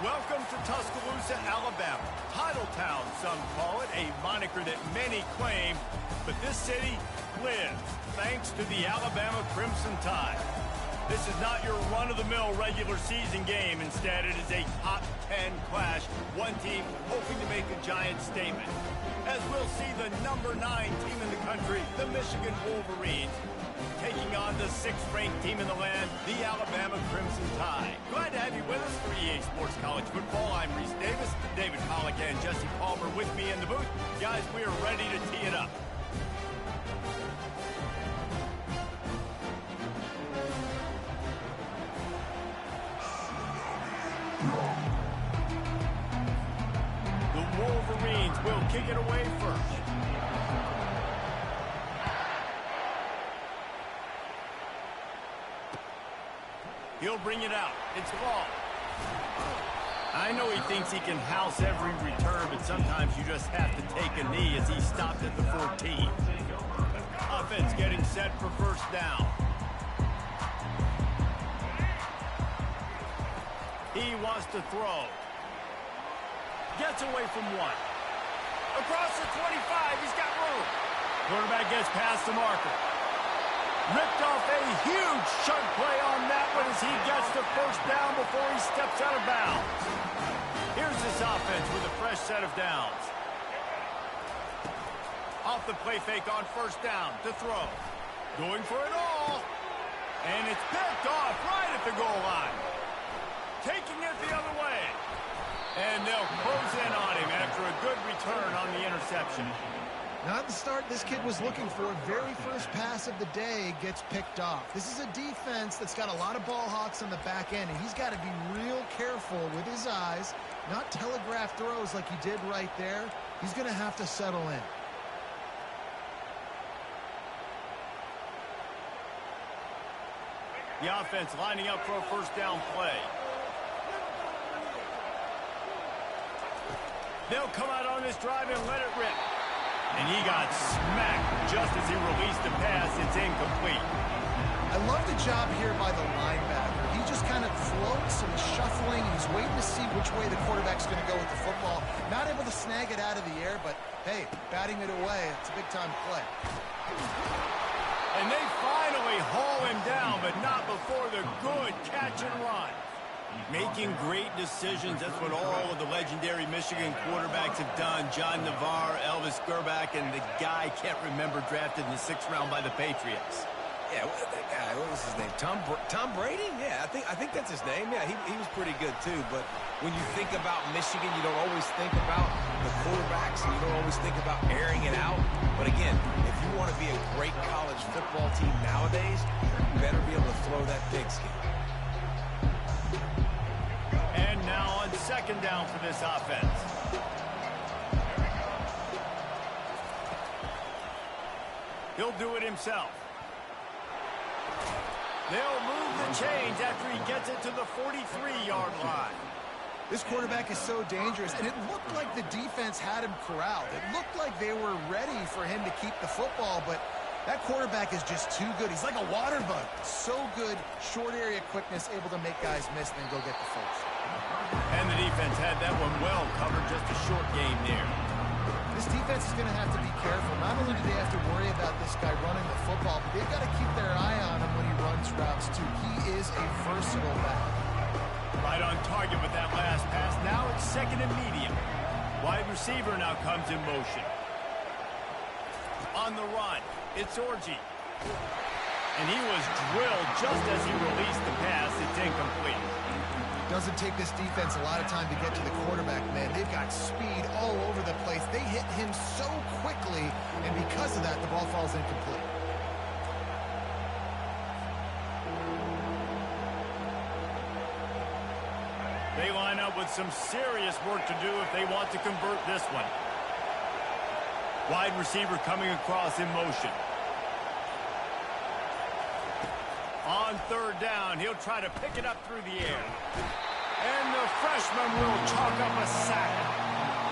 Welcome to Tuscaloosa, Alabama. Title Town, some call it, a moniker that many claim. But this city lives thanks to the Alabama Crimson Tide. This is not your run-of-the-mill regular season game. Instead, it is a top 10 clash. One team hoping to make a giant statement. As we'll see the number 9 team in the country, the Michigan Wolverines, taking on the 6th-ranked team in the land, the Alabama Crimson Tide. Glad to have you with us for EA Sports College Football. I'm Reese Davis, David Pollack and Jesse Palmer with me in the booth. Guys, we are ready to tee it up. The Wolverines will kick it away first. He'll bring it out. It's long. I know he thinks he can house every return, but sometimes you just have to take a knee as he stopped at the 14. Offense getting set for first down. He wants to throw. Gets away from one. Across the 25, he's got room. Quarterback gets past the marker. Ripped off a huge chunk play on that one as he gets the first down before he steps out of bounds. Here's this offense with a fresh set of downs. Off the play fake on first down to throw. Going for it all. And it's picked off right at the goal line. Taking it the other way. And they'll close in on him after a good return on the interception. Not the start this kid was looking for. Very first pass of the day gets picked off. This is a defense that's got a lot of ball hawks on the back end, and he's got to be real careful with his eyes, not telegraph throws like he did right there. He's going to have to settle in. The offense lining up for a first down play. They'll come out on this drive and let it rip. And he got smacked just as he released the pass. It's incomplete. I love the job here by the linebacker. He just kind of floats and is shuffling. He's waiting to see which way the quarterback's going to go with the football. Not able to snag it out of the air, but, hey, batting it away, it's a big-time play. And they finally haul him down, but not before the good catch and run. Making great decisions, that's what all of the legendary Michigan quarterbacks have done. John Navarre, Elvis Gerbach, and the guy, can't remember, drafted in the 6th round by the Patriots. Yeah, that guy, what was his name? Tom Brady? Yeah, I think that's his name. Yeah, he was pretty good too. But when you think about Michigan, you don't always think about the quarterbacks, and you don't always think about airing it out. But again, if you want to be a great college football team nowadays, you better be able to throw that pigskin. And now on second down for this offense. He'll do it himself. They'll move the chains after he gets it to the 43-yard line. This quarterback is so dangerous, and it looked like the defense had him corralled. It looked like they were ready for him to keep the football, but that quarterback is just too good. He's like a water bug. So good, short area quickness, able to make guys miss and then go get the first. And the defense had that one well covered, just a short game there. This defense is going to have to be careful. Not only do they have to worry about this guy running the football, but they've got to keep their eye on him when he runs routes too. He is a versatile back. Right on target with that last pass. Now it's second and medium. Wide receiver now comes in motion. On the run, it's Orji. And he was drilled just as he released the pass. It's incomplete. Doesn't take this defense a lot of time to get to the quarterback, man. They've got speed all over the place. They hit him so quickly, and because of that, the ball falls incomplete. They line up with some serious work to do if they want to convert this one. Wide receiver coming across in motion. On third down, he'll try to pick it up through the air. And the freshman will chalk up a sack.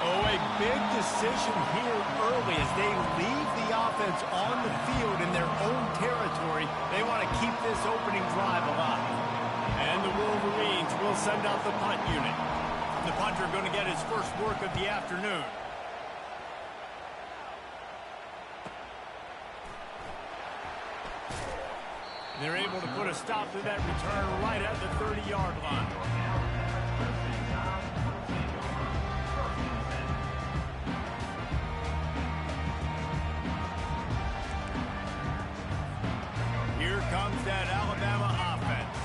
Oh, a big decision here early as they leave the offense on the field in their own territory. They want to keep this opening drive alive. And the Wolverines will send out the punt unit. The punter going to get his first work of the afternoon. They're able to put a stop to that return right at the 30-yard line. Here comes that Alabama offense.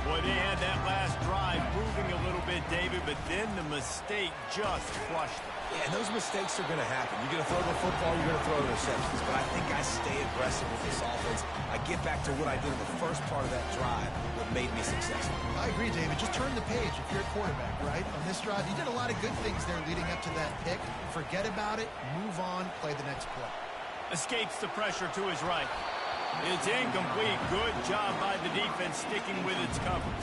Boy, they had that last drive moving a little bit, David, but then the mistake just crushed them. Yeah, and those mistakes are going to happen. You're going to throw the football, you're going to throw interceptions. But I think I stay aggressive with this offense. I get back to what I did in the first part of that drive, what made me successful. I agree, David. Just turn the page if you're a quarterback, right? On this drive, you did a lot of good things there leading up to that pick. Forget about it, move on, play the next play. Escapes the pressure to his right. It's incomplete. Good job by the defense sticking with its cover.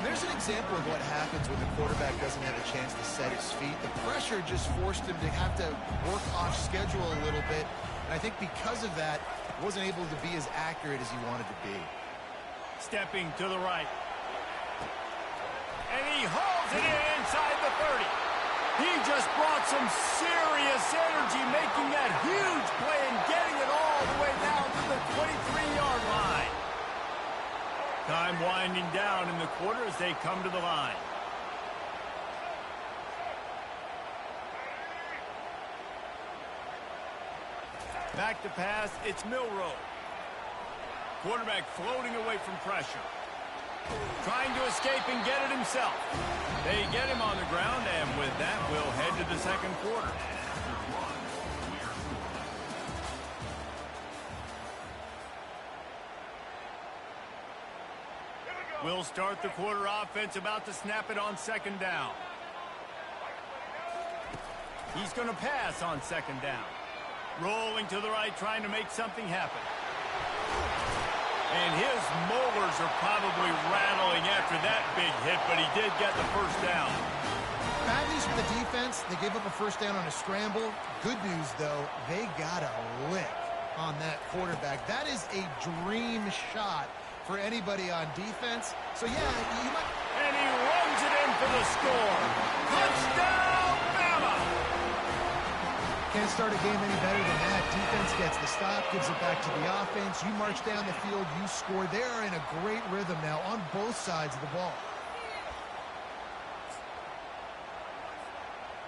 There's an example of what happens when the quarterback doesn't have a chance to set his feet. The pressure just forced him to have to work off schedule a little bit. And I think because of that, he wasn't able to be as accurate as he wanted to be. Stepping to the right. And he hauls it in inside the 30. He just brought some serious energy, making that huge play and getting it all the way down to the 23-yard line. Time winding down in the quarter as they come to the line. Back to pass, it's Milroe. Quarterback floating away from pressure. Trying to escape and get it himself. They get him on the ground, and with that, we'll head to the second quarter. We'll start the quarter. Offense about to snap it on second down. He's going to pass on second down. Rolling to the right, trying to make something happen. And his molars are probably rattling after that big hit, but he did get the first down. Bad news for the defense. They gave up a first down on a scramble. Good news, though, they got a lick on that quarterback. That is a dream shot for anybody on defense. So, yeah, you might... And he runs it in for the score. Touchdown, Bama! Can't start a game any better than that. Defense gets the stop, gives it back to the offense. You march down the field, you score. They are in a great rhythm now on both sides of the ball.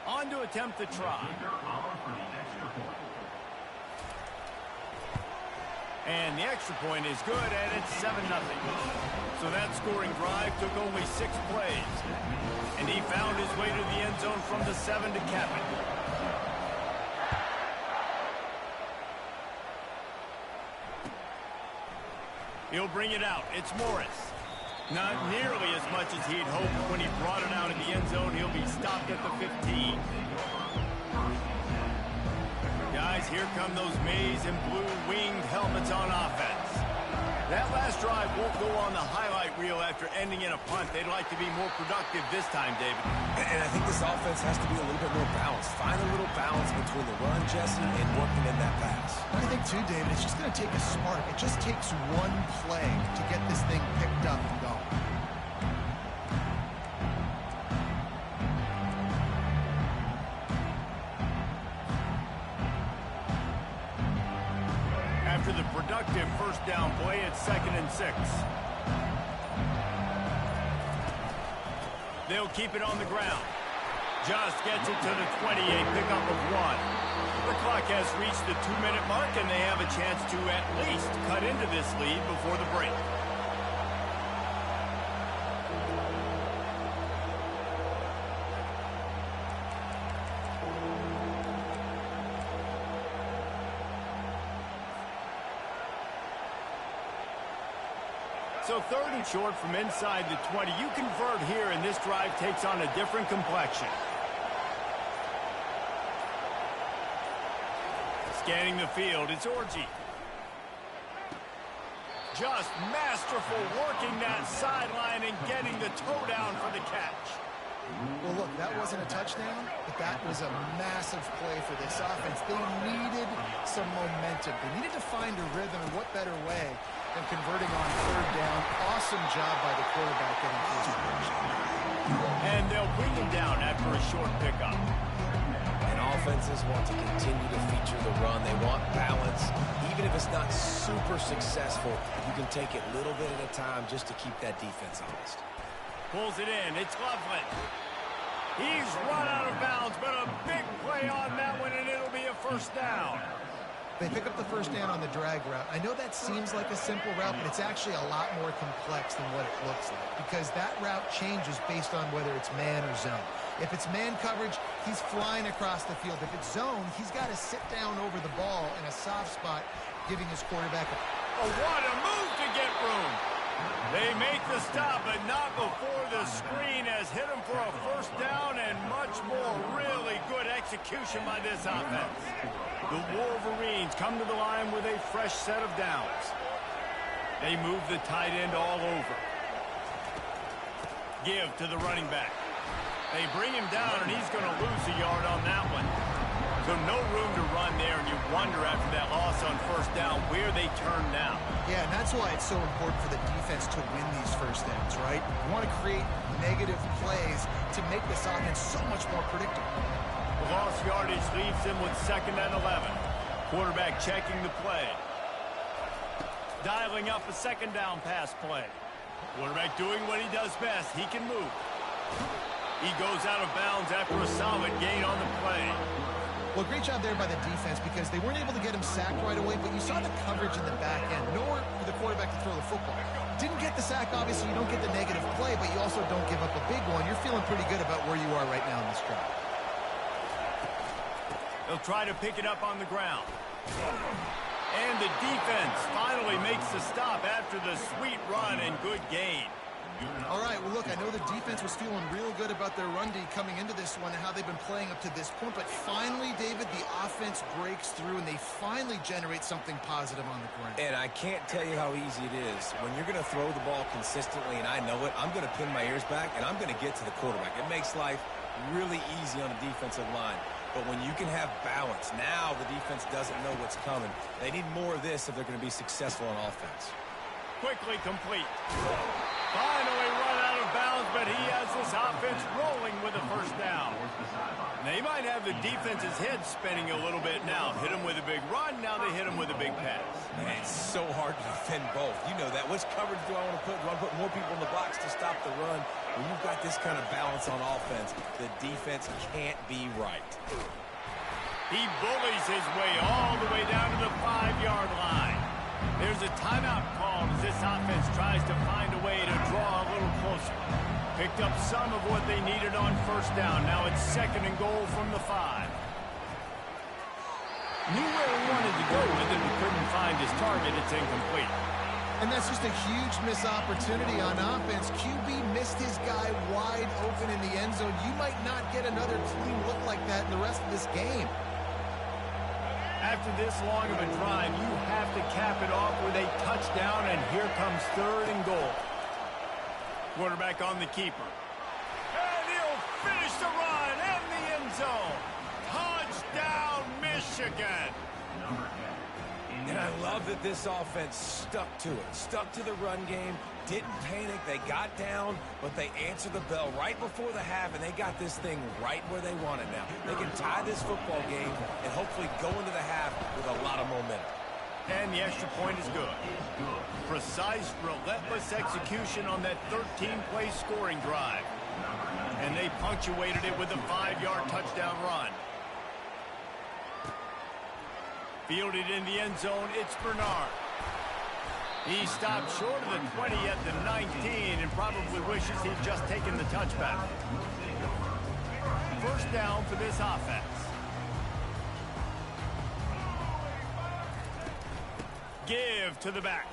On to attempt the try. And the extra point is good, and it's 7-0. So that scoring drive took only 6 plays. And he found his way to the end zone from the 7 to cap it. He'll bring it out. It's Morris. Not nearly as much as he'd hoped. When he brought it out in the end zone, he'll be stopped at the 15. Guys, here come those maize and blue winged helmets on offense. That last drive won't go on the highlight reel after ending in a punt. They'd like to be more productive this time, David. And I think this offense has to be a little bit more balanced. Find a little balance between the run, Jesse, and working in that pass. I think, too, David, it's just going to take a spark. It just takes one play to get this thing picked up and going. After the productive first down play, it's 2nd and 6. They'll keep it on the ground. Just gets it to the 28, pickup of 1. The clock has reached the 2-minute mark, and they have a chance to at least cut into this lead before the break. So 3rd and short from inside the 20. You convert here, and this drive takes on a different complexion. Scanning the field, it's Orji. Just masterful working that sideline and getting the toe down for the catch. Well, look, that wasn't a touchdown, but that was a massive play for this offense. They needed some momentum. They needed to find a rhythm, and what better way than converting on 3rd down. Awesome awesome job by the quarterback getting through his progression. And they'll bring him down after a short pickup. And offenses want to continue to feature the run. They want balance. Even if it's not super successful, you can take it little bit at a time just to keep that defense honest. Pulls it in. It's Loveland. He's run out of bounds, but a big play on that one, and it'll be a first down. They pick up the first down on the drag route. I know that seems like a simple route, but it's actually a lot more complex than what it looks like because that route changes based on whether it's man or zone. If it's man coverage, he's flying across the field. If it's zone, he's got to sit down over the ball in a soft spot, giving his quarterback a... Oh, what a move to get room. They make the stop, but not before the screen has hit him for a first down and much more. Really good execution by this offense. The Wolverines come to the line with a fresh set of downs. They move the tight end all over. Give to the running back. They bring him down, and he's going to lose a yard on that one. So no room to run there, and you wonder after that loss on first down where they turn now. Yeah, and that's why it's so important for the defense to win these first downs, right? You want to create negative plays to make this offense so much more predictable. The lost yardage leaves him with 2nd and 11. Quarterback checking the play. Dialing up a 2nd down pass play. Quarterback doing what he does best. He can move. He goes out of bounds after a solid gain on the play. Well, great job there by the defense because they weren't able to get him sacked right away, but you saw the coverage in the back end. Nowhere for the quarterback to throw the football. Didn't get the sack, obviously. You don't get the negative play, but you also don't give up a big one. You're feeling pretty good about where you are right now in this drive. They'll try to pick it up on the ground. And the defense finally makes the stop after the sweet run and good gain. All right, well, look, I know the defense was feeling real good about their run D coming into this one and how they've been playing up to this point, but finally, David, the offense breaks through and they finally generate something positive on the ground. And I can't tell you how easy it is. When you're going to throw the ball consistently, and I know it, I'm going to pin my ears back, and I'm going to get to the quarterback. It makes life really easy on the defensive line. But when you can have balance, now the defense doesn't know what's coming. They need more of this if they're going to be successful on offense. Quickly complete. Finally run out of bounds, but he has this offense rolling with a first down. They might have the defense's head spinning a little bit now. Hit him with a big run, now they hit him with a big pass. Man, it's so hard to defend both. You know that. Which coverage do I want to put? Do I want to put more people in the box to stop the run? When you've got this kind of balance on offense, the defense can't be right. He bullies his way all the way down to the 5-yard line. There's a timeout called as this offense tries to find a way to draw a little closer. Picked up some of what they needed on first down. Now it's 2nd and goal from the 5. Knew where he wanted to go with it, but couldn't find his target. It's incomplete. And that's just a huge missed opportunity on offense. QB missed his guy wide open in the end zone. You might not get another clean look like that in the rest of this game. After this long of a drive, you have to cap it off with a touchdown, and here comes 3rd and goal. Quarterback on the keeper. And he'll finish the run in the end zone. Touchdown, Michigan. And I love that this offense stuck to it. Stuck to the run game. Didn't panic. They got down, but they answered the bell right before the half, and they got this thing right where they want it now. They can tie this football game and hopefully go into the half with a lot of momentum. And the extra point is good. Precise, relentless execution on that 13-play scoring drive. And they punctuated it with a 5-yard touchdown run. Fielded in the end zone, it's Bernard. He stopped short of the 20 at the 19 and probably wishes he'd just taken the touchback. First down for this offense. Give to the back.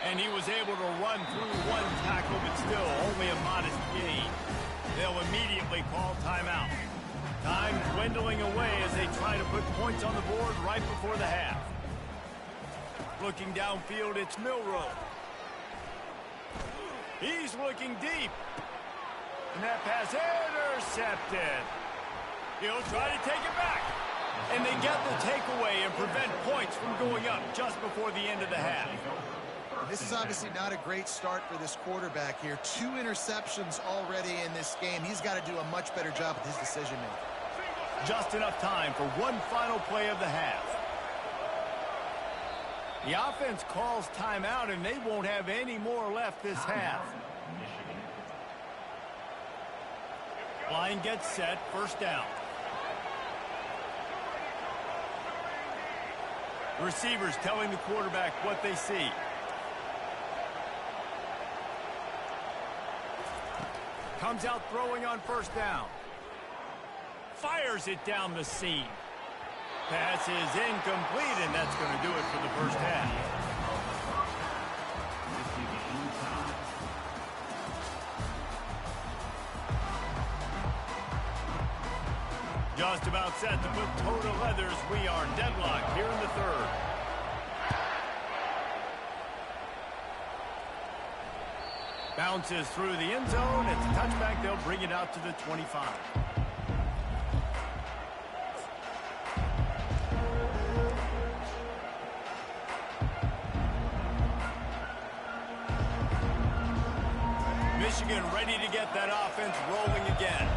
And he was able to run through one tackle, but still only a modest gain. They'll immediately call timeout. Time dwindling away as they try to put points on the board right before the half. Looking downfield, it's Milroe. He's looking deep. And that pass intercepted. He'll try to take it back. And they get the takeaway and prevent points from going up just before the end of the half. This is obviously not a great start for this quarterback here. 2 interceptions already in this game. He's got to do a much better job with his decision-making. Just enough time for one final play of the half. The offense calls timeout, and they won't have any more left this half. Line gets set, first down. Receivers telling the quarterback what they see. Comes out throwing on first down. Fires it down the seam. Pass is incomplete, and that's going to do it for the first half. Just about set to put toe to leathers. We are deadlocked here in the third. Bounces through the end zone. It's a touchback. They'll bring it out to the 25. Michigan ready to get that offense rolling again.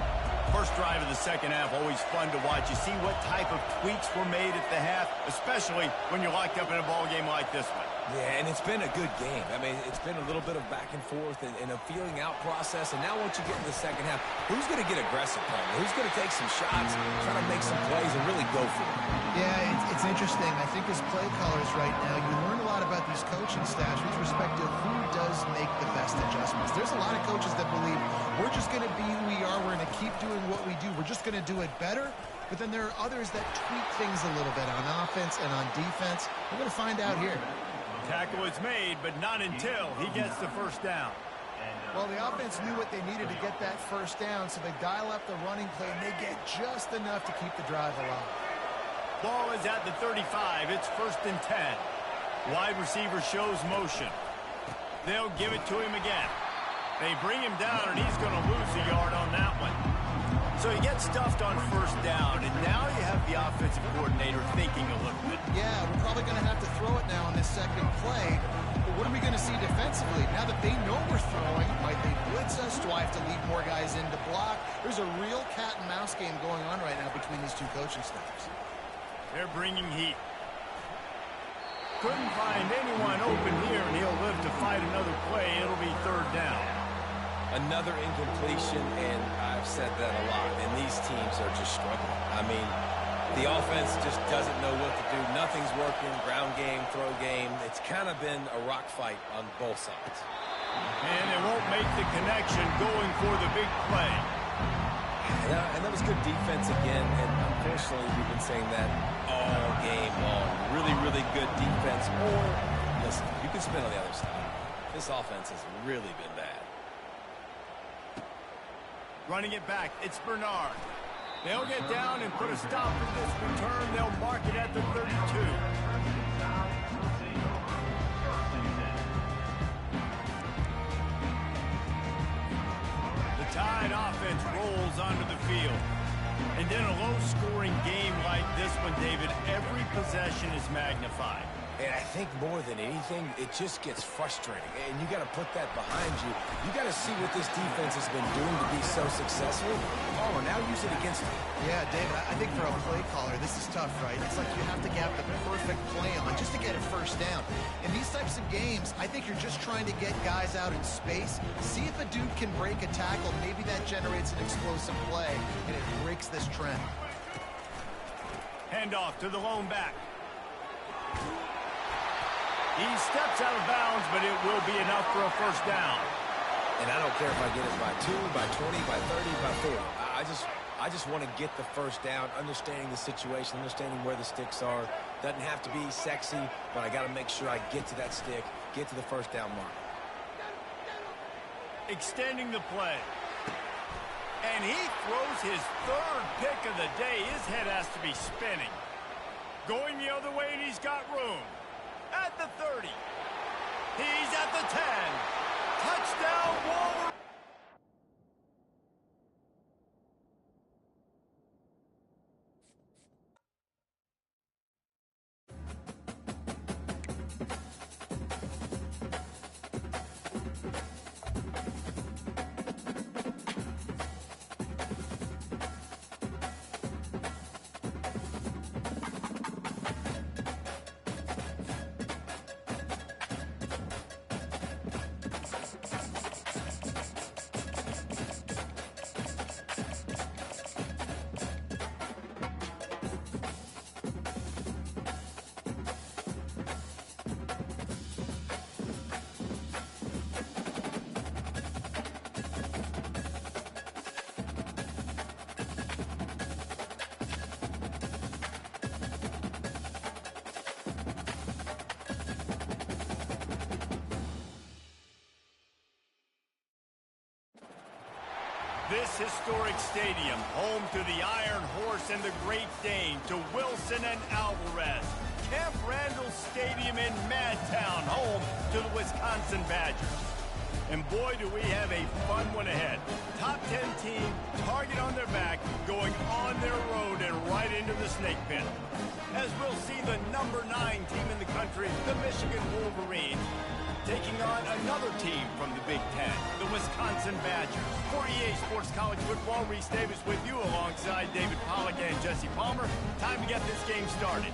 First drive of the second half, always fun to watch. You see what type of tweaks were made at the half, especially when you're locked up in a ball game like this one. Yeah, and it's been a good game. I mean, it's been a little bit of back and forth and a feeling out process. And now once you get in the second half, who's going to get aggressive, probably? Who's going to take some shots, try to make some plays, and really go for it? Yeah, it's interesting. I think as play callers right now, you learn a lot about these coaching staffs with respect to who does make the best adjustments. There's a lot of coaches that believe we're just going to be who we are. We're going to keep doing what we do. We're just going to do it better. But then there are others that tweak things a little bit on offense and on defense. We're going to find out here. Tackle is made, but not until he gets the first down. Well, the offense knew what they needed to get that first down, so they dial up the running play, and they get just enough to keep the drive alive. Ball is at the 35. It's 1st and 10. Wide receiver shows motion. They'll give it to him again. They bring him down, and he's going to lose a yard on that one. So he gets stuffed on first down, and now you have the offensive coordinator thinking a little bit. Yeah, we're probably going to have to throw it now on this second play. But what are we going to see defensively? Now that they know we're throwing, might they blitz us? Do I have to leave more guys in to block? There's a real cat and mouse game going on right now between these two coaching staffs. They're bringing heat. Couldn't find anyone open here, and he'll live to fight another play. It'll be 3rd down. Another incompletion, and I've said that a lot, and these teams are just struggling. I mean, the offense just doesn't know what to do. Nothing's working, ground game, throw game. It's kind of been a rock fight on both sides. And they won't make the connection going for the big play. Yeah, and that was good defense again, and unfortunately we've been saying that all game long. Really, really good defense. Or, listen, you can spin on the other side. This offense has really been bad. Running it back, it's Bernard. They'll get down and put a stop to this return. They'll mark it at the 32. The Tide offense rolls onto the field. And in a low-scoring game like this one, David, every possession is magnified. And I think more than anything, it just gets frustrating. And you got to put that behind you. You got to see what this defense has been doing to be so successful. Oh, now use it against them. Yeah, David, I think for a play caller, this is tough, right? It's like you have to get the perfect play on just to get a first down. In these types of games, I think you're just trying to get guys out in space, see if a dude can break a tackle. Maybe that generates an explosive play, and it breaks this trend. Handoff to the lone back. He steps out of bounds, but it will be enough for a first down. And I don't care if I get it by 2, by 20, by 30, by 40. I just want to get the first down, understanding the situation, understanding where the sticks are. Doesn't have to be sexy, but I got to make sure I get to that stick, get to the first down mark. Extending the play. And he throws his 3rd pick of the day. His head has to be spinning. Going the other way, and he's got room. At the 30. He's at the 10. Touchdown, Waller. This historic stadium, home to the Iron Horse and the Great Dane, to Wilson and Alvarez. Camp Randall Stadium in Madtown, home to the Wisconsin Badgers. And boy, do we have a fun one ahead. Top 10 team, target on their back, going on their road and right into the snake pit. As we'll see the number 9 team in the country, the Michigan Wolverines, taking on another team from the Big Ten, the Wisconsin Badgers. For EA Sports College Football, Reese Davis with you alongside David Pollack and Jesse Palmer. Time to get this game started.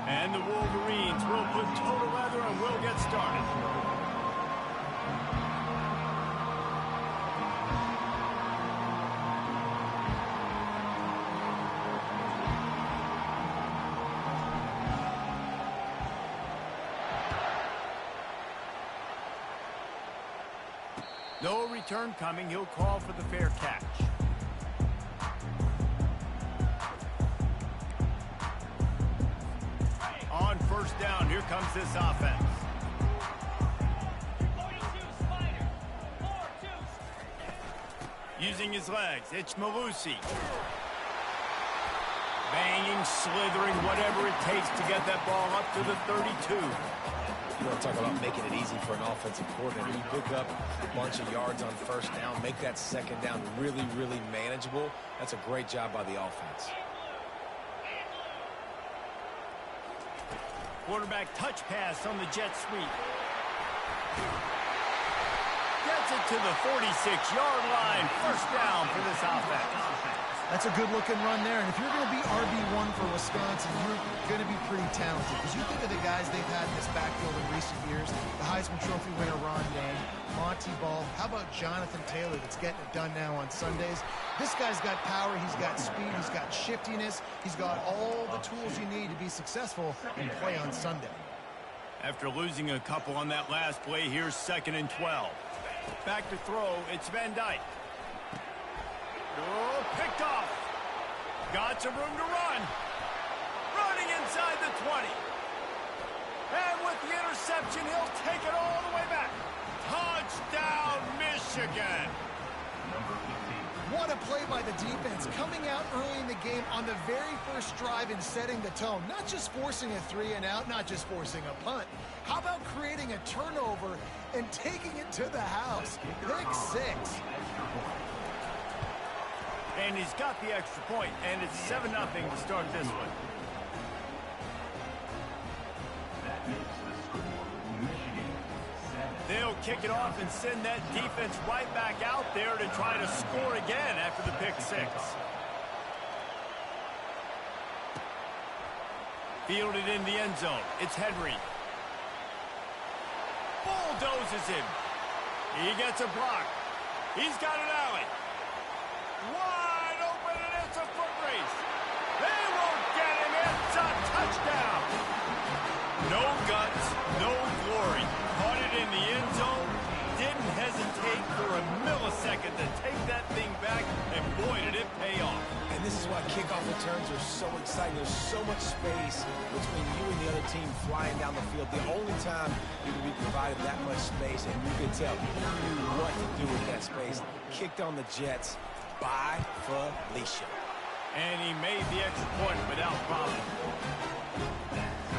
And the Wolverines will put total leather and we'll get started. No return coming. He'll call for the fair catch. On first down, here comes this offense. Using his legs, it's Malusi. Banging, slithering, whatever it takes to get that ball up to the 32. You want to talk about making it easy for an offensive coordinator. You pick up a bunch of yards on first down, make that second down really, really manageable. That's a great job by the offense. Quarterback touch pass on the jet sweep. Gets it to the 46-yard line. First down for this offense. That's a good-looking run there. And if you're going to be RB1 for Wisconsin, you're going to be pretty talented. Because you think of the guys they've had in this backfield in recent years, the Heisman Trophy winner Ron Dayne, Monty Ball. How about Jonathan Taylor that's getting it done now on Sundays? This guy's got power, he's got speed, he's got shiftiness, he's got all the tools you need to be successful and play on Sunday. After losing a couple on that last play, here's 2nd and 12. Back to throw, it's Van Dyke. Oh, picked off. Got some room to run. Running inside the 20. And with the interception, he'll take it all the way back. Touchdown, Michigan. What a play by the defense, coming out early in the game on the very first drive and setting the tone. Not just forcing a 3-and-out, not just forcing a punt. How about creating a turnover and taking it to the house? Pick 6. And he's got the extra point, and it's 7-0 to start this one. They'll kick it off and send that defense right back out there to try to score again after the pick 6. Fielded in the end zone. It's Henry. Bulldozes him. He gets a block. He's got an alley. Wide open, and it's a foot race. They won't get him. It's a touchdown. No guts, no glory. Caught it in the end zone. Didn't hesitate for a millisecond to take that thing back, and boy, did it pay off. And this is why kickoff returns are so exciting. There's so much space between you and the other team flying down the field. The only time you can be provided that much space, and you can tell he knew what to do with that space. Kicked on the Jets. By Felicia. And he made the extra point without problem.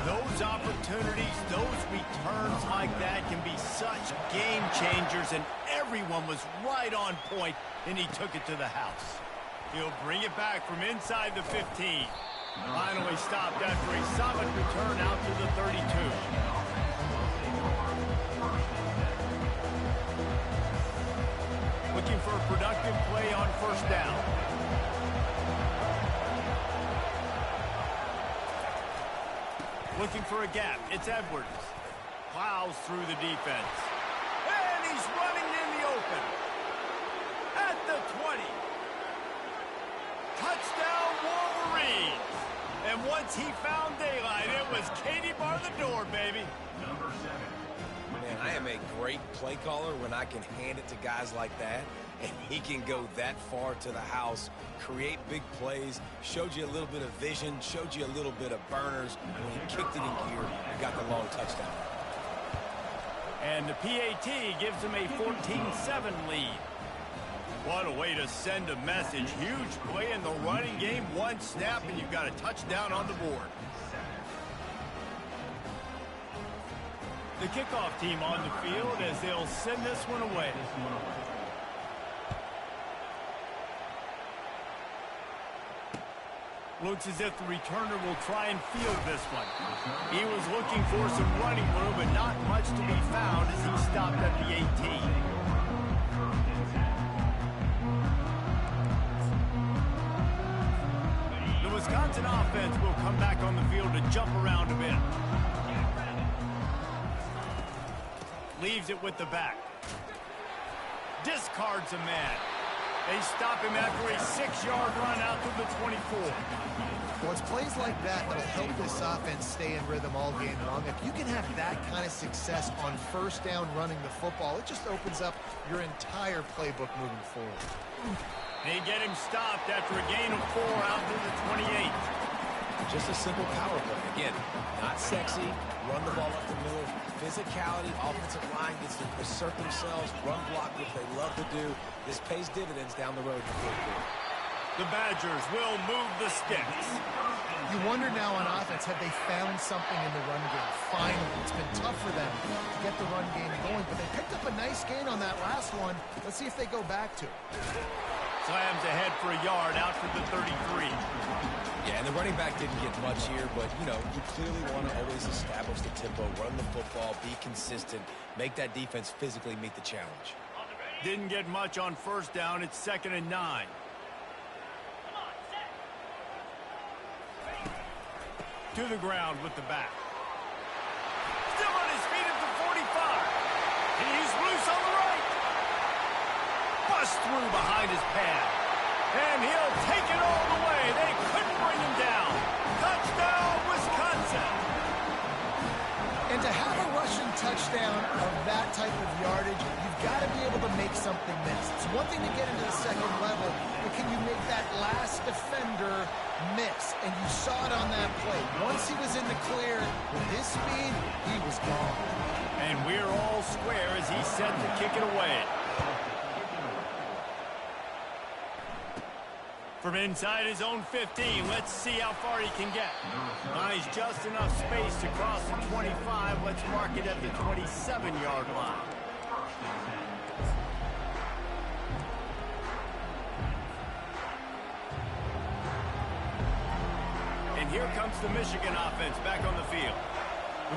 Those opportunities, those returns like that can be such game changers, and everyone was right on point, and he took it to the house. He'll bring it back from inside the 15. Finally stopped after a solid return out to the 32. Looking for a productive play on first down. Looking for a gap. It's Edwards. Plows through the defense. And he's running in the open. At the 20. Touchdown, Wolverines. And once he found daylight, it was Katie bar the door, baby. Number 7. Man, I am a great play caller when I can hand it to guys like that, and he can go that far to the house, create big plays, showed you a little bit of vision, showed you a little bit of burners. When he kicked it in gear, he got the long touchdown. And the PAT gives him a 14-7 lead. What a way to send a message. Huge play in the running game. One snap, and you've got a touchdown on the board. The kickoff team on the field as they'll send this one away. Looks as if the returner will try and field this one. He was looking for some running room, but not much to be found as he stopped at the 18. The Wisconsin offense will come back on the field to jump around a bit. Leaves it with the back. Discards a man. They stop him after a 6-yard run out to the 24. Well, it's plays like that that'll help this offense stay in rhythm all game long. If you can have that kind of success on first down running the football, it just opens up your entire playbook moving forward. They get him stopped after a gain of 4 out to the 28. Just a simple power play. Again, not sexy, run the ball up the middle, physicality, offensive line gets to assert themselves, run block, which they love to do. This pays dividends down the road in the fourth quarter. The Badgers will move the sticks. You wonder now on offense, have they found something in the run game? Finally, it's been tough for them to get the run game going, but they picked up a nice gain on that last one. Let's see if they go back to it. Slams ahead for a yard out to the 33. Yeah, and the running back didn't get much here, but, you know, you clearly want to always establish the tempo, run the football, be consistent, make that defense physically meet the challenge. Didn't get much on first down. It's 2nd and 9. To the ground with the back. Still on his feet at the 45. He's loose on the right. Bust through behind his pad. And he'll take it all the way. They couldn't bring him down. Touchdown, Wisconsin. And to have a rushing touchdown of that type of yardage, you've got to be able to make something miss. It's one thing to get into the second level, but can you make that last defender miss? And you saw it on that play. Once he was in the clear, with his speed, he was gone. And we're all square as he's set to kick it away. From inside his own 15, let's see how far he can get. Finds just enough space to cross the 25. Let's mark it at the 27-yard line. And here comes the Michigan offense back on the field.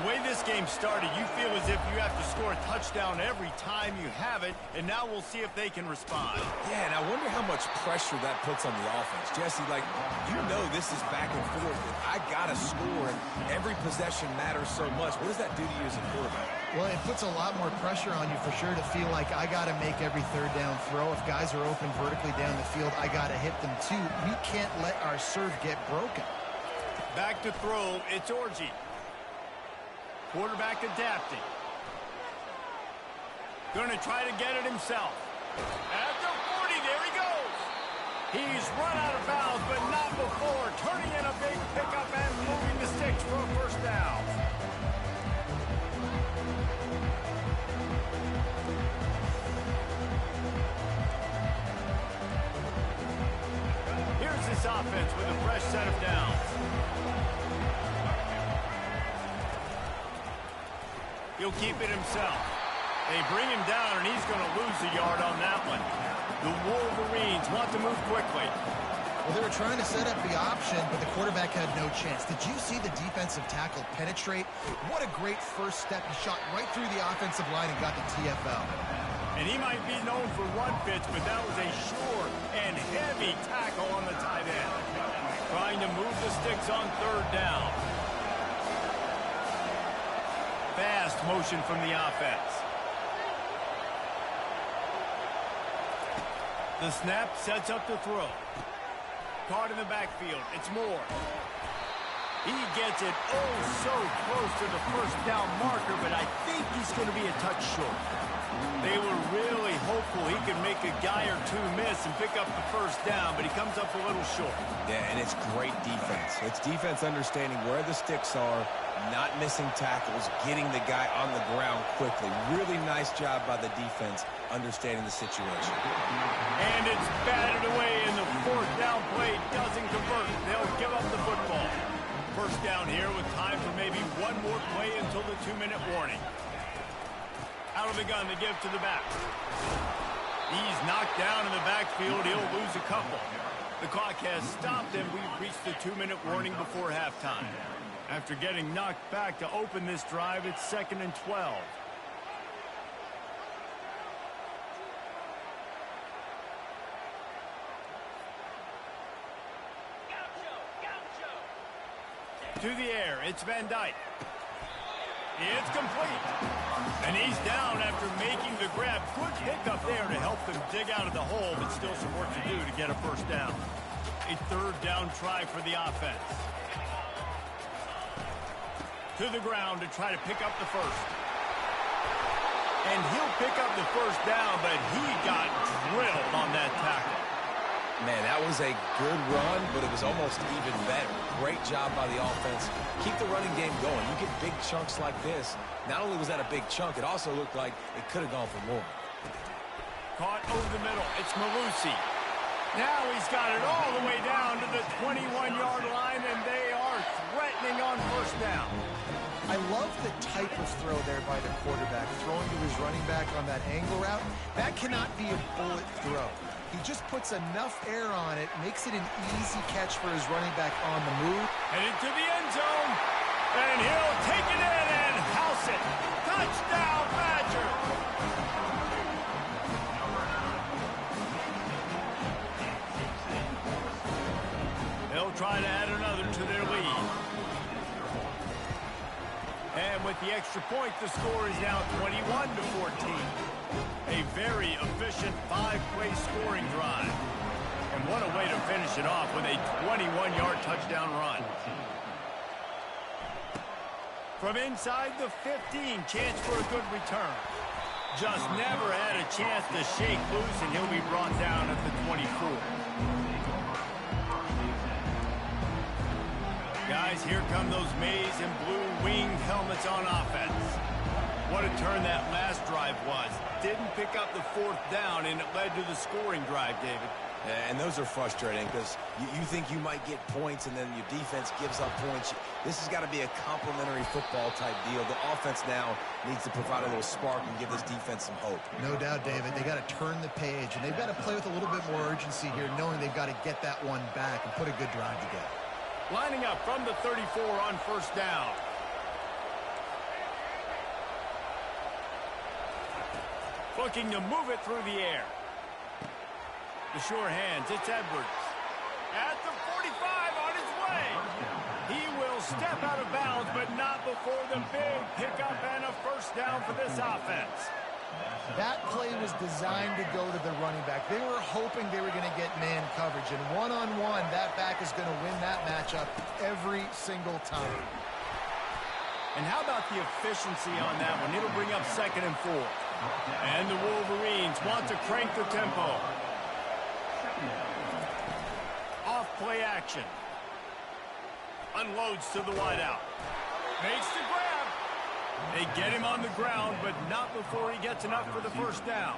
The way this game started, you feel as if you have to score a touchdown every time you have it, and now we'll see if they can respond. Yeah, and I wonder how much pressure that puts on the offense. Jesse, like, you know this is back and forth. I got to score, and every possession matters so much. What does that do to you as a quarterback? Well, it puts a lot more pressure on you for sure to feel like I got to make every third down throw. If guys are open vertically down the field, I got to hit them too. We can't let our serve get broken. Back to throw, it's Orji. Quarterback adapting. Going to try to get it himself. At the 40, there he goes. He's run out of bounds, but not before. Turning in a big pickup and moving the sticks for a first down. Here's this offense with a fresh set of downs. He'll keep it himself. They bring him down, and he's going to lose a yard on that one. The Wolverines want to move quickly. Well, they were trying to set up the option, but the quarterback had no chance. Did you see the defensive tackle penetrate? What a great first step. He shot right through the offensive line and got the TFL. And he might be known for run fits, but that was a sure and heavy tackle on the tight end. Trying to move the sticks on third down. Fast motion from the offense. The snap sets up the throw. Caught in the backfield. It's Moore. He gets it oh so close to the first down marker, but I think he's going to be a touch short. They were really hopeful he could make a guy or two miss and pick up the first down, but he comes up a little short. Yeah, and it's great defense. It's defense understanding where the sticks are, not missing tackles, getting the guy on the ground quickly. Really nice job by the defense understanding the situation. And it's batted away, and the fourth down play doesn't convert. They'll give up the football. First down here with time for maybe one more play until the 2-minute warning. Out of the gun to give to the back. He's knocked down in the backfield. He'll lose a couple. The clock has stopped, and we've reached the 2-minute warning before halftime. After getting knocked back to open this drive, it's 2nd and 12. To the air, it's Van Dyke. It's complete. And he's down after making the grab. Good pickup there to help them dig out of the hole, but still some work to do to get a first down. A third down try for the offense. To the ground to try to pick up the first. And he'll pick up the first down, but he got drilled on that tackle. Man, that was a good run, but it was almost even better. Great job by the offense. Keep the running game going. You get big chunks like this. Not only was that a big chunk, it also looked like it could have gone for more. Caught over the middle. It's Malusi. Now he's got it all the way down to the 21-yard line, and they are threatening on first down. I love the type of throw there by the quarterback, throwing to his running back on that angle route. That cannot be a bullet throw. He just puts enough air on it, makes it an easy catch for his running back on the move. Headed to the end zone, and he'll take it in and house it. Touchdown, Badger! They'll try to add another to their lead. And with the extra point, the score is now 21-14. A very efficient 5-play scoring drive. And what a way to finish it off with a 21-yard touchdown run. From inside the 15, chance for a good return. Just never had a chance to shake loose, and he'll be brought down at the 24. Guys, here come those maize and blue winged helmets on offense. What a turn that last drive was. Didn't pick up the fourth down, and it led to the scoring drive, David. And those are frustrating because you think you might get points, and then your defense gives up points. This has got to be a complementary football type deal. The offense now needs to provide a little spark and give this defense some hope. No doubt, David. They got to turn the page, and they've got to play with a little bit more urgency here, knowing they've got to get that one back and put a good drive together. Lining up from the 34 on first down. Looking to move it through the air. The sure hands, it's Edwards. At the 45 on his way. He will step out of bounds, but not before the big pickup and a first down for this offense. That play was designed to go to the running back. They were hoping they were going to get man coverage, and one-on-one, that back is going to win that matchup every single time. And how about the efficiency on that one? It'll bring up 2nd and 4. And the Wolverines want to crank the tempo. Off play action. Unloads to the wideout. Makes the grab. They get him on the ground, but not before he gets enough for the first down.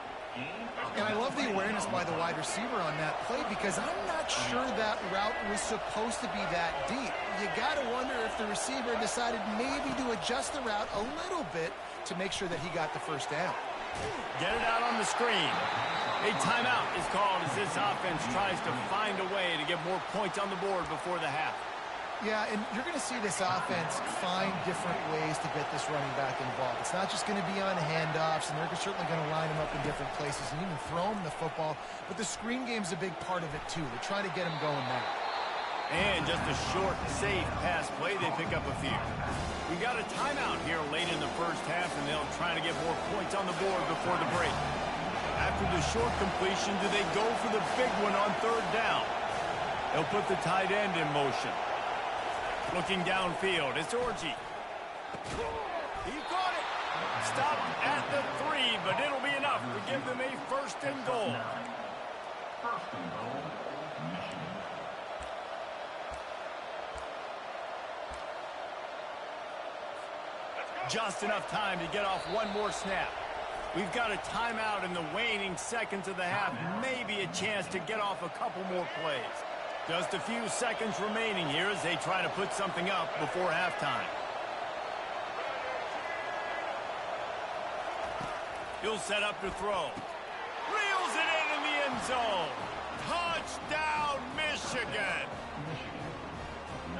And I love the awareness by the wide receiver on that play because I'm not sure that route was supposed to be that deep. You got to wonder if the receiver decided maybe to adjust the route a little bit to make sure that he got the first down. Get it out on the screen. A timeout is called as this offense tries to find a way to get more points on the board before the half. Yeah, and you're going to see this offense find different ways to get this running back involved. It's not just going to be on handoffs, and they're certainly going to line him up in different places and even throw him the football. But the screen game's a big part of it, too. They're trying to get him going now. And just a short, safe pass play, they pick up a few. We got a timeout here late in the first half, and they'll try to get more points on the board before the break. After the short completion, do they go for the big one on third down? They'll put the tight end in motion. Looking downfield, it's Orji. He caught it. Stop at the 3, but it'll be enough to give them a first and goal. First and goal, Michigan. Just enough time to get off one more snap. We've got a timeout in the waning seconds of the half. Maybe a chance to get off a couple more plays. Just a few seconds remaining here as they try to put something up before halftime. He'll set up to throw. Reels it in the end zone. Touchdown, Michigan.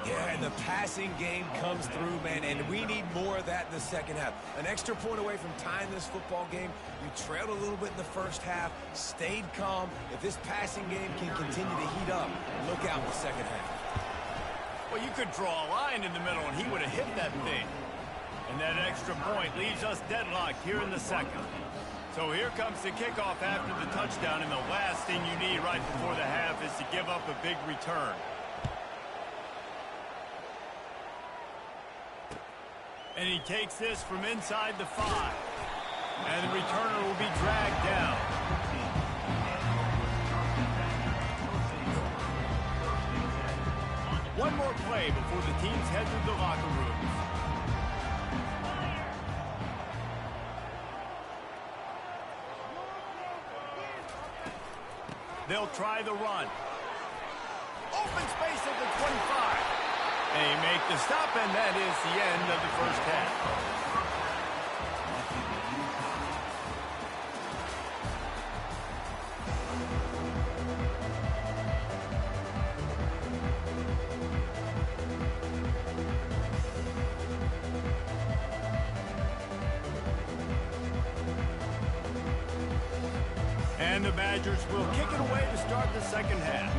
Yeah, and the passing game comes through, man, and we need more of that in the second half. An extra point away from tying this football game. You trailed a little bit in the first half, stayed calm. If this passing game can continue to heat up, look out in the second half. Well, you could draw a line in the middle, and he would have hit that thing. And that extra point leaves us deadlocked here in the second. So here comes the kickoff after the touchdown, and the last thing you need right before the half is to give up a big return. And he takes this from inside the 5. And the returner will be dragged down. One more play before the teams head to the locker rooms. They'll try the run. Open space at the 25. They make the stop, and that is the end of the first half. And the Badgers will kick it away to start the second half.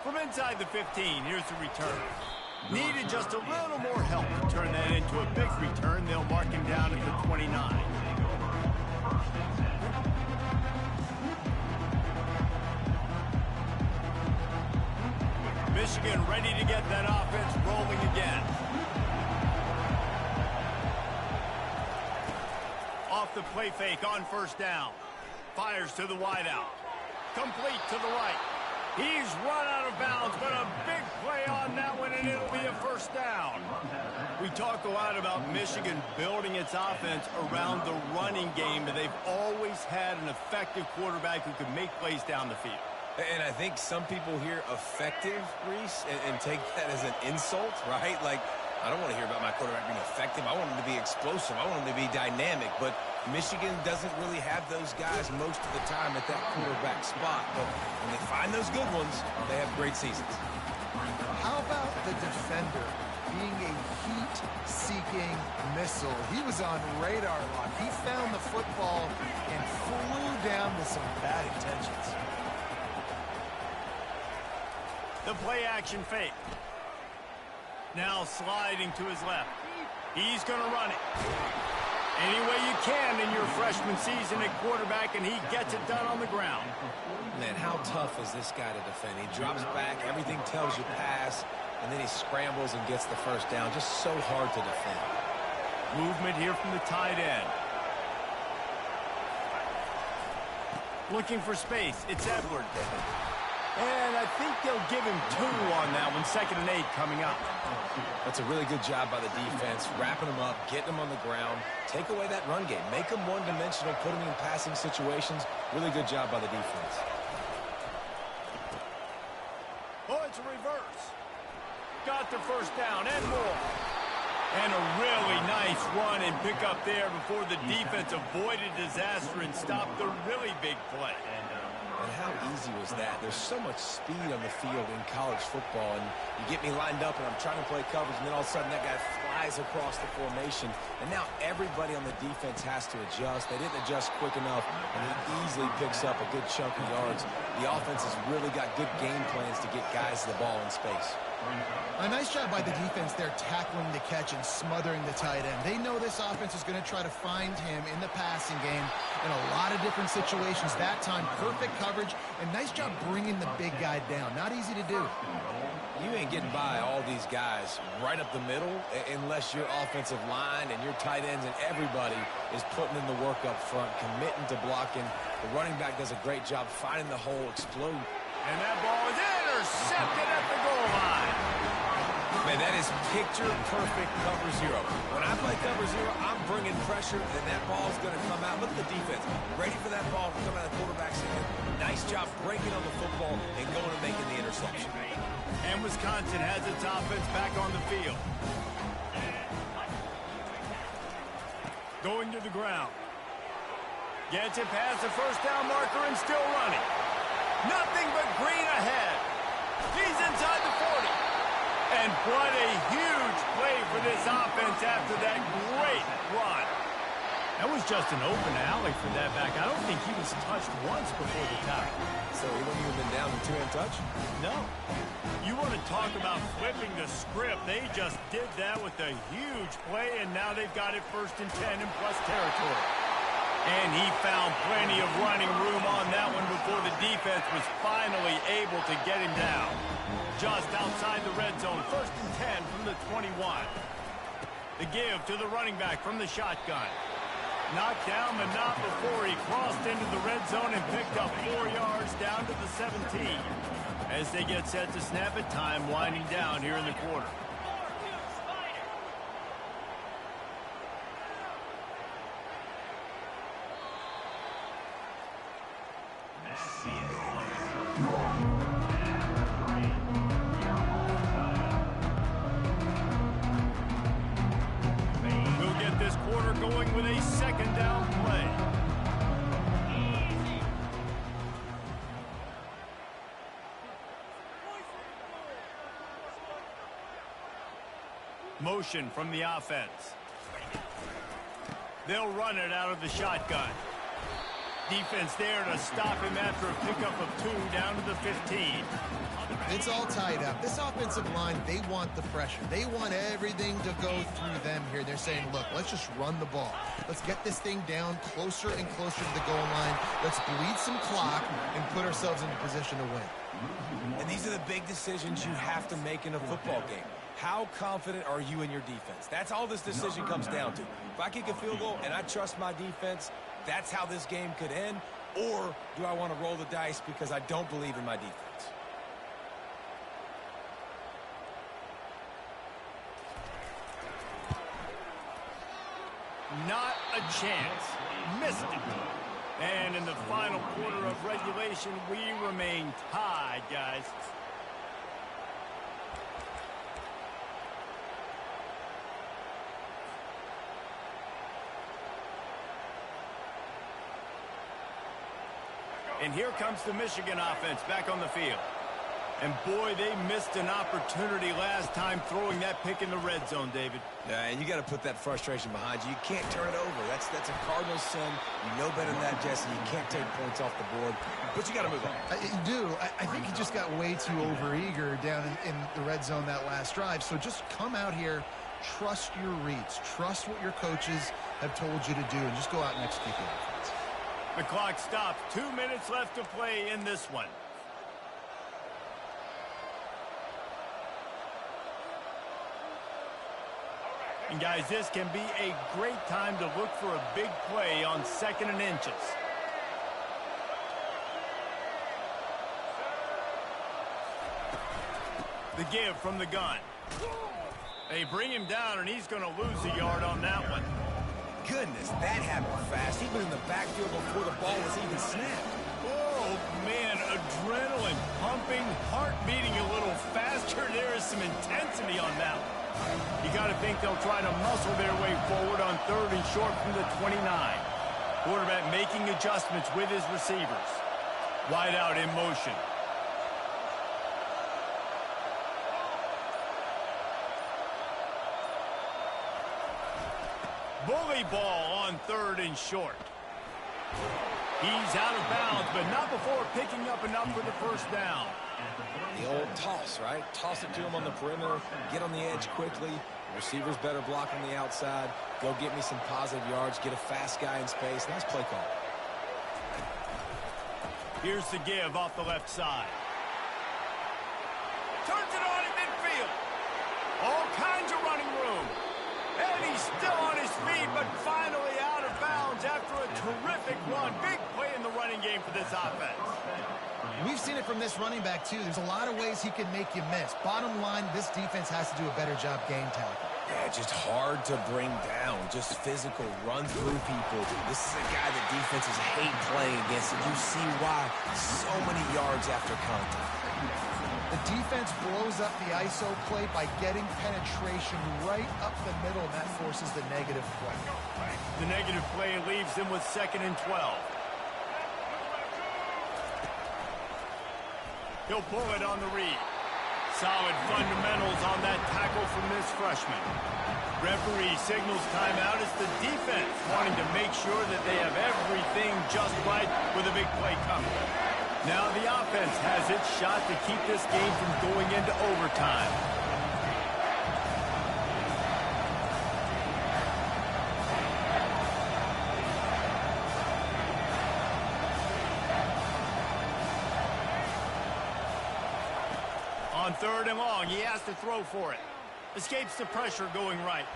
From inside the 15, here's the return. Needed just a little more help to turn that into a big return. They'll mark him down at the 29. Michigan ready to get that offense rolling again. Off the play fake on first down. Fires to the wideout. Complete to the right. He's run out of bounds, but a big play on that one, and it'll be a first down. We talk a lot about Michigan building its offense around the running game, but they've always had an effective quarterback who can make plays down the field. And I think some people hear effective, Reese, and take that as an insult, right? Like, I don't want to hear about my quarterback being effective. I want him to be explosive. I want him to be dynamic. But Michigan doesn't really have those guys most of the time at that quarterback spot. But when they find those good ones, they have great seasons. How about the defender being a heat-seeking missile? He was on radar lock. He found the football and flew down with some bad intentions. The play action fake. Now sliding to his left. He's going to run it. Any way you can in your freshman season at quarterback, and he gets it done on the ground. Man, how tough is this guy to defend? He drops back, everything tells you pass, and then he scrambles and gets the first down. Just so hard to defend. Movement here from the tight end. Looking for space. It's Edwards. And I think they'll give him 2 on that one. 2nd and 8 coming up. That's a really good job by the defense, wrapping them up, getting them on the ground. Take away that run game. Make them one-dimensional, put them in passing situations. Really good job by the defense. Oh, it's a reverse. Got the first down and more. And a really nice run and pick up there before the defense avoided disaster and stopped the really big play. And how easy was that? There's so much speed on the field in college football, and you get me lined up, and I'm trying to play coverage, and then all of a sudden that guy flies across the formation, and now everybody on the defense has to adjust. They didn't adjust quick enough, and he easily picks up a good chunk of yards. The offense has really got good game plans to get guys the ball in space. A nice job by the defense there tackling the catch and smothering the tight end. They know this offense is going to try to find him in the passing game in a lot of different situations. That time, perfect coverage, and nice job bringing the big guy down. Not easy to do. You ain't getting by all these guys right up the middle unless your offensive line and your tight ends and everybody is putting in the work up front, committing to blocking. The running back does a great job finding the hole, exploding. And that ball is intercepted at the goal line. Man, that is picture-perfect cover zero. When I play cover zero, I'm bringing pressure, and that ball's going to come out. Look at the defense. Ready for that ball to come out of the quarterback's hand. Nice job breaking on the football and going and making the interception. And Wisconsin has its offense back on the field. Going to the ground. Gets it past the first down marker and still running. Nothing but green ahead. He's inside the 40. And what a huge play for this offense after that great run. That was just an open alley for that back. I don't think he was touched once before the tackle. So he wouldn't even been down in two-hand touch? No. You want to talk about flipping the script. They just did that with a huge play, and now they've got it 1st and 10 in plus territory. And he found plenty of running room on that one before the defense was finally able to get him down. Just outside the red zone, 1st and 10 from the 21. The give to the running back from the shotgun. Knocked down, but not before he crossed into the red zone and picked up 4 yards down to the 17. As they get set to snap it, time winding down here in the quarter. We'll get this quarter going with a 2nd down play. Motion from the offense. They'll run it out of the shotgun. Defense there to stop him after a pickup of 2 down to the 15. It's all tied up. This offensive line, they want the pressure. They want everything to go through them here. They're saying, look, let's just run the ball. Let's get this thing down closer and closer to the goal line. Let's bleed some clock and put ourselves in a position to win. And these are the big decisions you have to make in a football game. How confident are you in your defense? That's all this decision comes down to. If I kick a field goal and I trust my defense, that's how this game could end. Or do I want to roll the dice because I don't believe in my defense? Not a chance. Missed it. And in the final quarter of regulation, we remain tied, guys. And here comes the Michigan offense back on the field. And boy, they missed an opportunity last time throwing that pick in the red zone, David. Yeah, and you got to put that frustration behind you. You can't turn it over. That's a Cardinal sin. You know better than that, Jesse. You can't take points off the board. But you got to move on. You do. I think he just got way too overeager down in the red zone that last drive. So just come out here, trust your reads, trust what your coaches have told you to do, and just go out and execute the offense. The clock stops. 2 minutes left to play in this one. And guys, this can be a great time to look for a big play on 2nd and inches. The give from the gun. They bring him down, and he's going to lose a yard on that one. Goodness, that happened fast. He was in the backfield before the ball was even snapped. Oh, man, adrenaline pumping, heart beating a little faster. There is some intensity on that one. You got to think they'll try to muscle their way forward on 3rd and short from the 29. Quarterback making adjustments with his receivers. Wide out in motion. Bully ball on 3rd and short. He's out of bounds, but not before picking up enough for the first down. The old toss, right? Toss it to him on the perimeter, get on the edge quickly. Receivers better block on the outside. Go get me some positive yards, get a fast guy in space. Nice play call. Here's the give off the left side. Turns it on in midfield. All kinds of running room. And he's still on his feet, but finally out of bounds after a terrific run. Big play in the running game for this offense. We've seen it from this running back, too. There's a lot of ways he can make you miss. Bottom line, this defense has to do a better job game tackling. Yeah, just hard to bring down. Just physical, run through people. This is a guy that defenses hate playing against, and you see why. So many yards after contact. The defense blows up the ISO play by getting penetration right up the middle, and that forces the negative play. The negative play leaves them with 2nd and 12. He'll pull it on the read. Solid fundamentals on that tackle from this freshman. Referee signals timeout as the defense wanting to make sure that they have everything just right with a big play coming. Now the offense has its shot to keep this game from going into overtime. On 3rd and long, he has to throw for it. Escapes the pressure going right.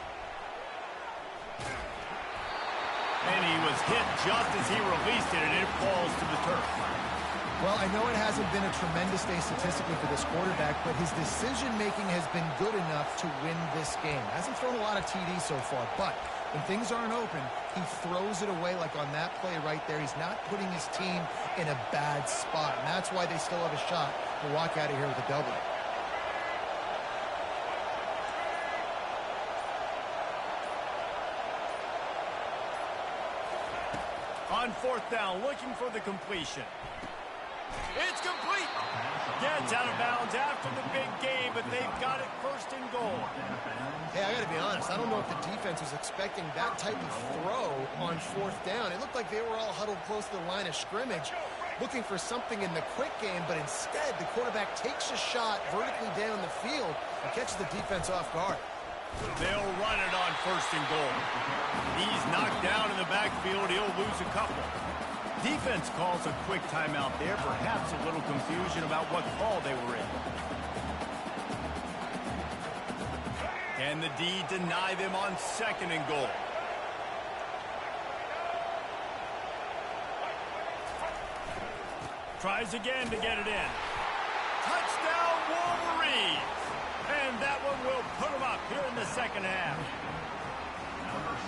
And he was hit just as he released it, and it falls to the turf. Well, I know it hasn't been a tremendous day statistically for this quarterback, but his decision-making has been good enough to win this game. Hasn't thrown a lot of TDs so far, but when things aren't open, he throws it away like on that play right there. He's not putting his team in a bad spot, and that's why they still have a shot to walk out of here with a W. On 4th down, looking for the completion. It's complete. Gets out of bounds after the big game, but they've got it 1st and goal. Hey, I got to be honest. I don't know if the defense was expecting that type of throw on 4th down. It looked like they were all huddled close to the line of scrimmage, looking for something in the quick game, but instead the quarterback takes a shot vertically down the field and catches the defense off guard. They'll run it on 1st and goal. He's knocked down in the backfield. He'll lose a couple. Defense calls a quick timeout there. Perhaps a little confusion about what call they were in. Can the D deny them on 2nd and goal? Tries again to get it in. Touchdown, Wolverines! And that one will put them up here in the 2nd half.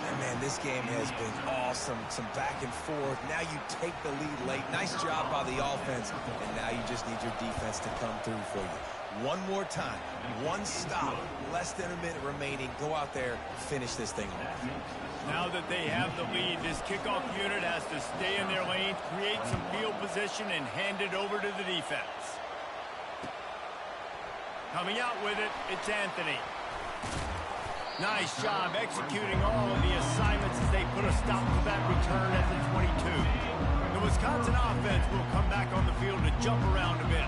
And man, this game has been awesome. Some back and forth. Now you take the lead late. Nice job by the offense. And now you just need your defense to come through for you. One more time. One stop. Less than a minute remaining. Go out there, finish this thing off. Now that they have the lead, this kickoff unit has to stay in their lane, create some field position, and hand it over to the defense. Coming out with it, it's Anthony. Nice job executing all of the assignments as they put a stop to that return at the 22. The Wisconsin offense will come back on the field to jump around a bit.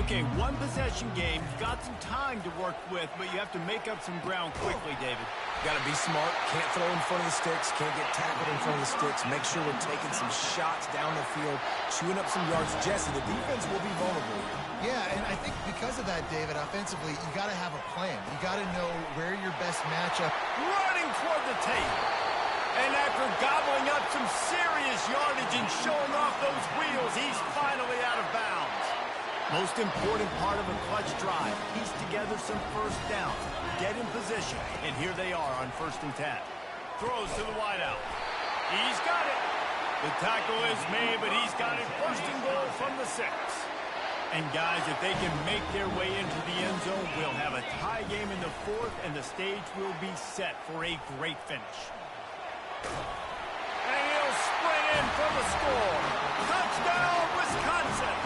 Okay, one possession game. You've got some time to work with, but you have to make up some ground quickly, David. Got to be smart. Can't throw in front of the sticks. Can't get tackled in front of the sticks. Make sure we're taking some shots down the field, chewing up some yards. Jesse, the defense will be vulnerable here. Yeah, and I think because of that, David, offensively, you got to have a plan. You got to know where your best matchup. Running toward the tape. And after gobbling up some serious yardage and showing off those wheels, he's finally out of bounds. Most important part of a clutch drive, piece together some 1st down, get in position, and here they are on 1st and 10. Throws to the wideout. He's got it. The tackle is made, but he's got it 1st and goal from the 6. And guys, if they can make their way into the end zone, we'll have a tie game in the 4th, and the stage will be set for a great finish. And he'll sprint in for the score. Touchdown, Wisconsin!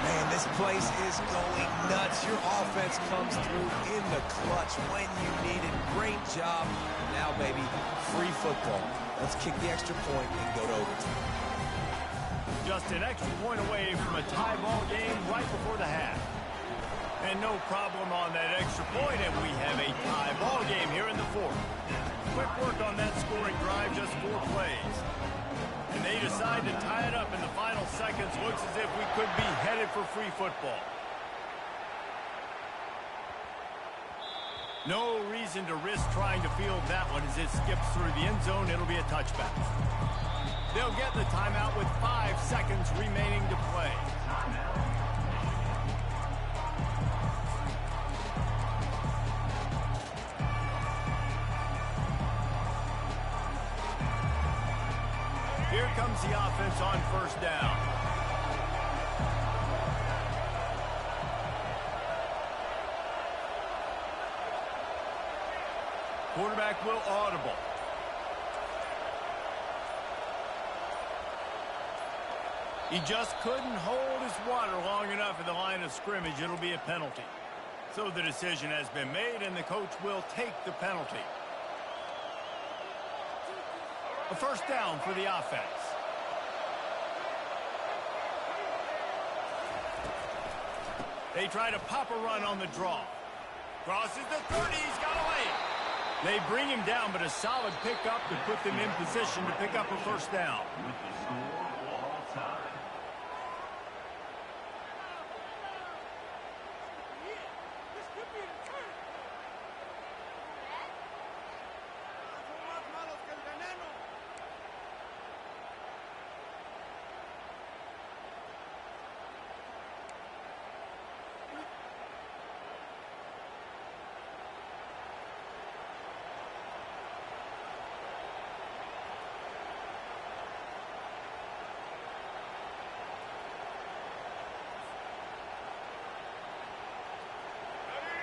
Man, this place is going nuts. Your offense comes through in the clutch when you need it. Great job. Now, baby, free football. Let's kick the extra point and go to overtime. Just an extra point away from a tie ball game right before the half. And no problem on that extra point, and we have a tie ball game here in the fourth. Quick work on that scoring drive, just 4 plays. And they decide to tie it up in the final seconds. Looks as if we could be headed for free football. No reason to risk trying to field that one as it skips through the end zone. It'll be a touchback. They'll get the timeout with 5 seconds remaining to play. Here comes the offense on first down. Quarterback will audible. He just couldn't hold his water long enough at the line of scrimmage. It'll be a penalty. So the decision has been made, and the coach will take the penalty. A first down for the offense. They try to pop a run on the draw. Crosses the 30, he's got away. They bring him down, but a solid pickup to put them in position to pick up a first down. With the score, all time.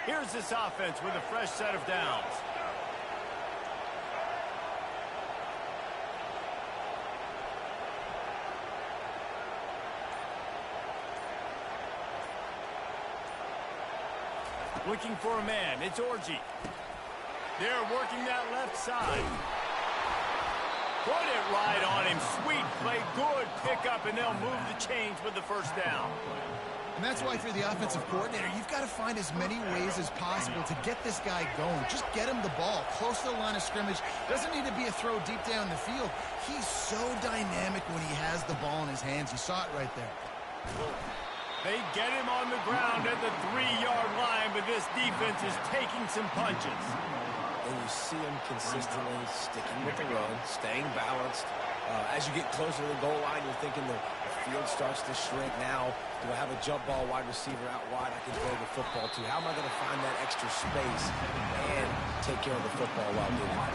Here's this offense with a fresh set of downs. Looking for a man. It's Orgy. They're working that left side. Put it right on him. Sweet play. Good pickup, and they'll move the chains with the first down. And that's why, if you're the offensive coordinator, you've got to find as many ways as possible to get this guy going. Just get him the ball close to the line of scrimmage. Doesn't need to be a throw deep down the field. He's so dynamic when he has the ball in his hands. You saw it right there. They get him on the ground at the 3-yard line, but this defense is taking some punches. And you see him consistently sticking with the run, staying balanced. As you get closer to the goal line, you're thinking the field starts to shrink. Now, do I have a jump ball wide receiver out wide I can throw the football to? How am I going to find that extra space and take care of the football while doing it?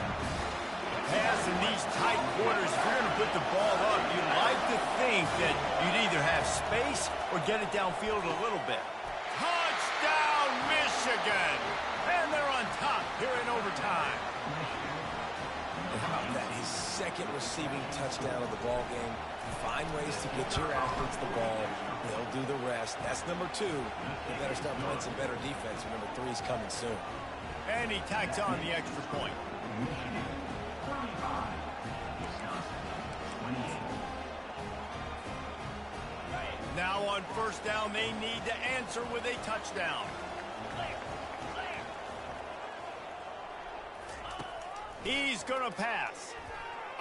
Pass in these tight quarters, if you're going to put the ball up, you'd like to think that you'd either have space or get it downfield a little bit. Touchdown, Michigan! And they're on top here in overtime. And how about that? His second receiving touchdown of the ball game. Find ways to get your athletes the ball. They'll do the rest. That's number 2. They better start playing some better defense. Number 3 is coming soon. And he tacks on the extra point. Now on first down, they need to answer with a touchdown. He's going to pass.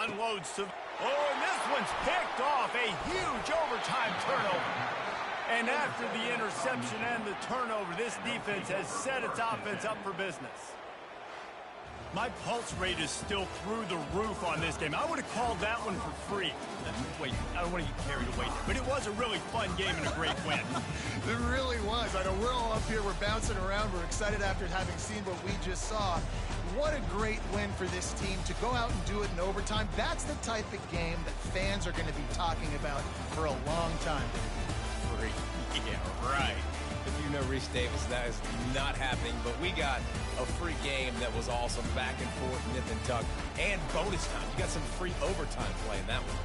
Unloads to... Oh, and this one's picked off. A huge overtime turnover. And after the interception and the turnover, this defense has set its offense up for business. My pulse rate is still through the roof on this game. I would have called that one for free. Wait, I don't want to get carried away. But it was a really fun game and a great win. It really was. I know we're all up here. We're bouncing around. We're excited after having seen what we just saw. What a great win for this team to go out and do it in overtime. That's the type of game that fans are going to be talking about for a long time. Free. Yeah, right. If you know Reese Davis, that is not happening. But we got a free game that was awesome. Back and forth, nip and tuck, and bonus time. You got some free overtime play in that one.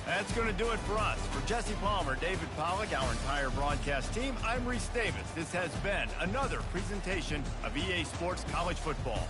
That's going to do it for us. For Jesse Palmer, David Pollack, our entire broadcast team, I'm Reese Davis. This has been another presentation of EA Sports College Football.